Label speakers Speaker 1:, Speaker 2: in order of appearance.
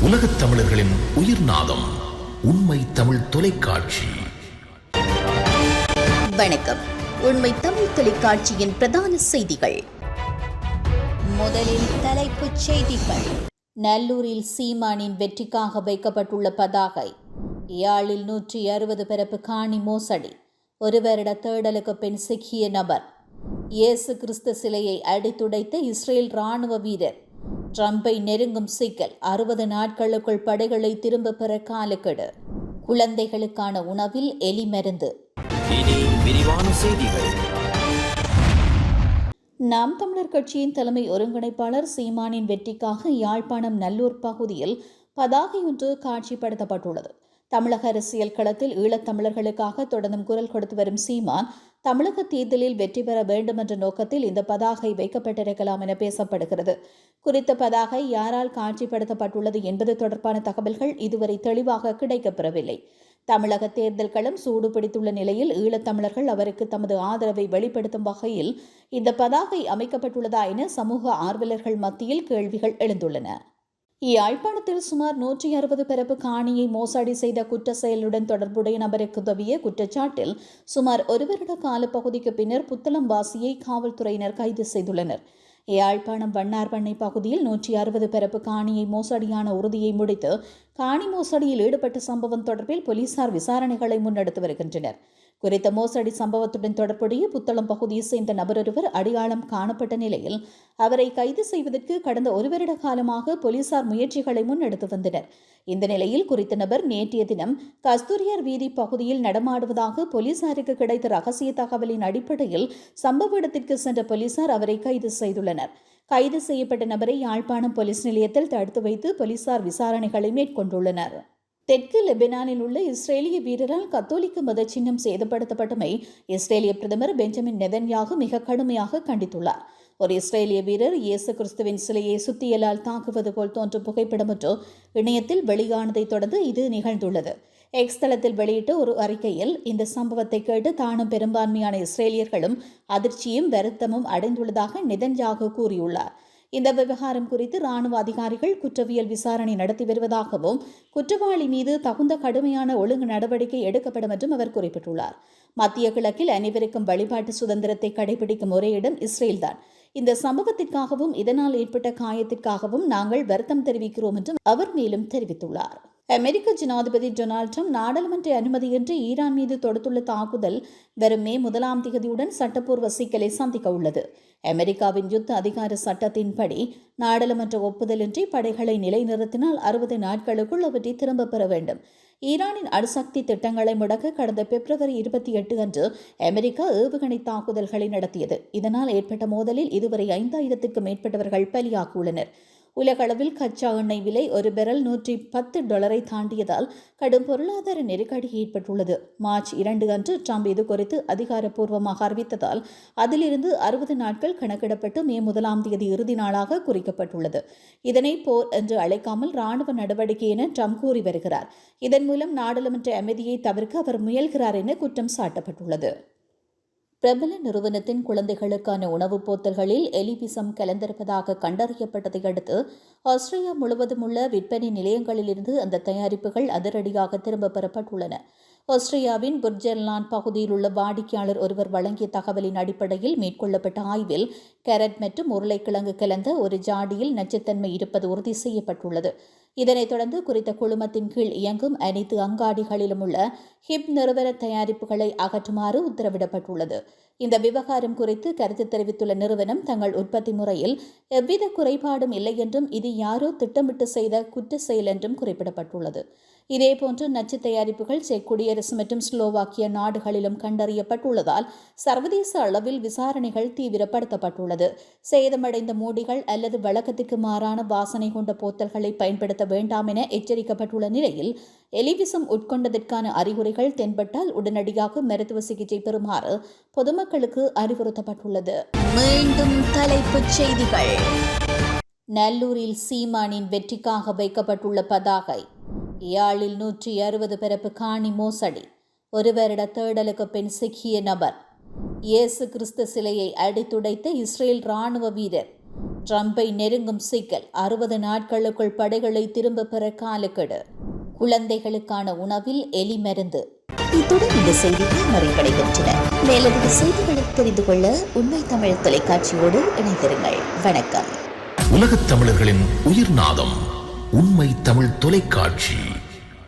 Speaker 1: உலகத் தமிழர்களின் உயிர்நாதம் உண்மை தமிழ் தொலைக்காட்சி.
Speaker 2: வணக்கம். உண்மை தமிழ் தொலைக்காட்சியின் பிரதான செய்திகள். முதலில் தலைப்புச் செய்திகள். நல்லூரில் சீமானின் வெற்றிக்காக வைக்கப்பட்டுள்ள பதாகை. யாழில் 160 பரப்பு காணி மோசடி. ஒரு வருட தேடலுக்கு பின் சிக்கிய நபர். இயேசு கிறிஸ்து சிலையை அடித்துடைத்த இஸ்ரேல் ராணுவ வீரர். ட்ரம்பை நெருங்கும் சிக்கல். 60 நாட்களுக்குள் படைகளை திரும்ப பெற காலக்கெடு. குழந்தைகளுக்கான உணவில் எலி மருந்து.
Speaker 3: இனி விரிவான செய்திகள்.
Speaker 2: நாம் தமிழர் கட்சியின் தலைமை ஒருங்கிணைப்பாளர் சீமானின் வெற்றிக்காக யாழ்ப்பாணம் நல்லூர் பகுதியில் பதாகை ஒன்று காட்சிப்படுத்தப்பட்டுள்ளது. தமிழக அரசியல் களத்தில் ஈழத்தமிழர்களுக்காக தொடர்ந்தும் குரல் கொடுத்து வரும் சீமான் தமிழக தேர்தலில் வெற்றி பெற வேண்டும் என்ற நோக்கத்தில் இந்த பதாகை வைக்கப்பட்டிருக்கலாம் என பேசப்படுகிறது. குறித்த பதாகை யாரால் காட்சிப்படுத்தப்பட்டுள்ளது என்பது தொடர்பான தகவல்கள் இதுவரை தெளிவாக கிடைக்கப்பெறவில்லை. தமிழக தேர்தல் களம் சூடு பிடித்துள்ள நிலையில் ஈழத்தமிழர்கள் அவருக்கு தமது ஆதரவை வெளிப்படுத்தும் வகையில் இந்த பதாகை அமைக்கப்பட்டுள்ளதா என சமூக ஆர்வலர்கள் மத்தியில் கேள்விகள் எழுந்துள்ளன. யாழ்ப்பாணத்தில் சுமார் 160 பரப்பு காணியை மோசடி செய்த குற்ற செயலுடன் தொடர்புடைய நபருக்கு உதவிய குற்றச்சாட்டில் சுமார் 1 வருட காலப்பகுதிக்கு பின்னர் புத்தளம்வாசியை காவல்துறையினர் கைது செய்துள்ளனர். யாழ்ப்பாணம் வண்ணார்பண்ணை பகுதியில் 160 பரப்பு காணியை மோசடியான உறுதியை முடித்து காணி மோசடியில் ஈடுபட்ட சம்பவம் தொடர்பில் போலீசார் விசாரணைகளை முன்னெடுத்து வருகின்றனர். குறித்த மோசடி சம்பவத்துடன் தொடர்புடைய புத்தளம் பகுதியை சேர்ந்த நபரொருவர் அடையாளம் காணப்பட்ட நிலையில் அவரை கைது செய்வதற்கு கடந்த 1 வருட காலமாக போலீசார் முயற்சிகளை முன்னெடுத்து வந்தனர். இந்த நிலையில் குறித்த நபர் நேற்றைய தினம் கஸ்தூரியார் வீதி பகுதியில் நடமாடுவதாக போலீசாருக்கு கிடைத்த ரகசிய தகவலின் அடிப்படையில் சம்பவ இடத்திற்கு சென்ற போலீசார் அவரை கைது செய்துள்ளனர். கைது செய்யப்பட்ட நபரை யாழ்ப்பாணம் போலீஸ் நிலையத்தில் தடுத்து வைத்து போலீசார் விசாரணைகளை மேற்கொண்டுள்ளனர். தெற்கு லெபனானில் உள்ள இஸ்ரேலிய வீரரால் கத்தோலிக்க மத சின்னம் சேதப்படுத்தப்பட்டமை இஸ்ரேலிய பிரதமர் பெஞ்சமின் நெதன்யாகு மிக கடுமையாக கண்டித்துள்ளார். ஒரு இஸ்ரேலிய வீரர் இயேசு கிறிஸ்துவின் சிலையை சுத்தியலால் தாக்குவது போல் தோன்றும் புகைப்படம் ஒன்று இணையத்தில் வெளியானதை தொடர்ந்து இது நிகழ்ந்துள்ளது. எக்ஸ் தளத்தில் வெளியிட்ட ஒரு அறிக்கையில் இந்த சம்பவத்தை கேட்டு தானும் பெரும்பான்மையான இஸ்ரேலியர்களும் அதிர்ச்சியும் வருத்தமும் அடைந்துள்ளதாக நெதன்யாகு கூறியுள்ளார். இந்த விவகாரம் குறித்து ராணுவ அதிகாரிகள் குற்றவியல் விசாரணை நடத்தி வருவதாகவும் குற்றவாளி மீது தகுந்த கடுமையான ஒழுங்கு நடவடிக்கை எடுக்கப்படும் என்றும் அவர் குறிப்பிட்டுள்ளார். மத்திய கிழக்கில் அனைவருக்கும் வழிபாட்டு சுதந்திரத்தை கடைபிடிக்கும் ஒரே இடம் இஸ்ரேல்தான். இந்த சம்பவத்திற்காகவும் இதனால் ஏற்பட்ட காயத்திற்காகவும் நாங்கள் வருத்தம் தெரிவிக்கிறோம் என்றும் அவர் மேலும் தெரிவித்துள்ளார். அமெரிக்க ஜனாதிபதி டொனால்ட் ட்ரம்ப் நாடாளுமன்ற அனுமதியின்றி ஈரான் மீது தொடுத்துள்ள தாக்குதல் வரும் மே 1ஆம் தேதியுடன் சட்டப்பூர்வ சிக்கலை சந்திக்க உள்ளது. அமெரிக்காவின் யுத்த அதிகார சட்டத்தின்படி நாடாளுமன்ற ஒப்புதலின்றி படைகளை நிலைநிறுத்தினால் 60 நாட்களுக்குள் அவற்றை திரும்பப் பெற வேண்டும். ஈரானின் அணுசக்தி திட்டங்களை முடக்க கடந்த பிப்ரவரி 28 அன்று அமெரிக்கா ஏவுகணை தாக்குதல்களை நடத்தியது. இதனால் ஏற்பட்ட மோதலில் இதுவரை 5000க்கும் மேற்பட்டவர்கள் பலியாகியுள்ளனர். உலகளவில் கச்சா எண்ணெய் விலை ஒரு பெரல் $110 தாண்டியதால் கடும் பொருளாதார நெருக்கடி ஏற்பட்டுள்ளது. மார்ச் 2 அன்று ட்ரம்ப் இது குறித்து அதிகாரப்பூர்வமாக அறிவித்ததால் அதிலிருந்து 60 நாட்கள் கணக்கிடப்பட்டு மே 1ஆம் தேதி இறுதி நாளாக குறிக்கப்பட்டுள்ளது. இதனை போர் என்று அழைக்காமல் ராணுவ நடவடிக்கை என ட்ரம்ப் கூறி வருகிறார். இதன் மூலம் நாடாளுமன்ற அமைதியை தவிர்க்க அவர் முயல்கிறார் என குற்றம் சாட்டப்பட்டுள்ளது. பிரபல நிறுவனத்தின் குழந்தைகளுக்கான உணவுப் போத்தல்களில் எலி விஷம் கலந்திருப்பதாக கண்டறியப்பட்டதை அடுத்து ஆஸ்திரேலியா முழுவதும் உள்ள விற்பனை நிலையங்களிலிருந்து அந்த தயாரிப்புகள் அதிரடியாக திரும்பப் பெறப்பட்டுள்ளன. ஆஸ்திரேலியாவின் புர்ஜெர்லாண்ட் பகுதியில் உள்ள வாடிக்கையாளர் ஒருவர் வழங்கிய தகவலின் அடிப்படையில் மேற்கொள்ளப்பட்ட ஆய்வில் கேரட் மற்றும் உருளைக்கிழங்கு கலந்த ஒரு ஜாடியில் நச்சுத்தன்மை இருப்பது உறுதி செய்யப்பட்டுள்ளது. இதனைத் தொடர்ந்து குறித்த குழுமத்தின் கீழ் இயங்கும் அனைத்து அங்காடிகளிலும் உள்ள ஹிப் நிறுவன தயாரிப்புகளை அகற்றுமாறு உத்தரவிடப்பட்டுள்ளது. இந்த விவகாரம் குறித்து கருத்து தெரிவித்துள்ள நிறுவனம் தங்கள் உற்பத்தி முறையில் எவ்வித குறைபாடும் இல்லை என்றும் இது யாரோ திட்டமிட்டு செய்த குற்ற செயல் என்றும் குறிப்பிடப்பட்டுள்ளது. இதேபோன்று நச்சு தயாரிப்புகள் செக் குடியரசு மற்றும் ஸ்லோவாக்கிய நாடுகளிலும் கண்டறியப்பட்டுள்ளதால் சர்வதேச அளவில் விசாரணைகள் தீவிரப்படுத்தப்பட்டுள்ளது. சேதமடைந்த மூடிகள் அல்லது வழக்கத்திற்கு மாறான வாசனை கொண்ட போத்தல்களை பயன்படுத்த வேண்டாம் என எச்சரிக்கப்பட்டுள்ள நிலையில் எலிவிசம் உட்கொண்டதற்கான அறிகுறிகள் தென்பட்டால் உடனடியாக மருத்துவ சிகிச்சை பெறுமாறு பொதுமக்களுக்கு அறிவுறுத்தப்பட்டுள்ளது.
Speaker 4: மீண்டும் தலைப்புச் செய்திகள்.
Speaker 2: நல்லூரில் சீமானின் வெற்றிக்காக வைக்கப்பட்டுள்ள பதாகை. யாழில் 160 பரப்பு காணி மோசடி. ஒரு வருட தேடலுக்கு பின் சிக்கிய நபர். இயேசு கிறிஸ்து சிலையை அடித்துடைத்த இஸ்ரேல் ராணுவ வீரர். ட்ரம்பை நெருங்கும் சிக்கல் 60 நாட்களுக்குள் படைகளை திரும்ப பெற காலக்கெடு. குழந்தைகளுக்கான உணவில் எலி மருந்து.
Speaker 4: இத்துடன் இந்த செய்திகள் நிறைவடைகின்றன. மேலதிக செய்திகளை தெரிந்து கொள்ள உண்மை தமிழ் தொலைக்காட்சியோடு இணைந்திருங்கள். வணக்கம்.
Speaker 1: உலகத் தமிழர்களின் உயிர்நாதம் உண்மை தமிழ் தொலைக்காட்சி.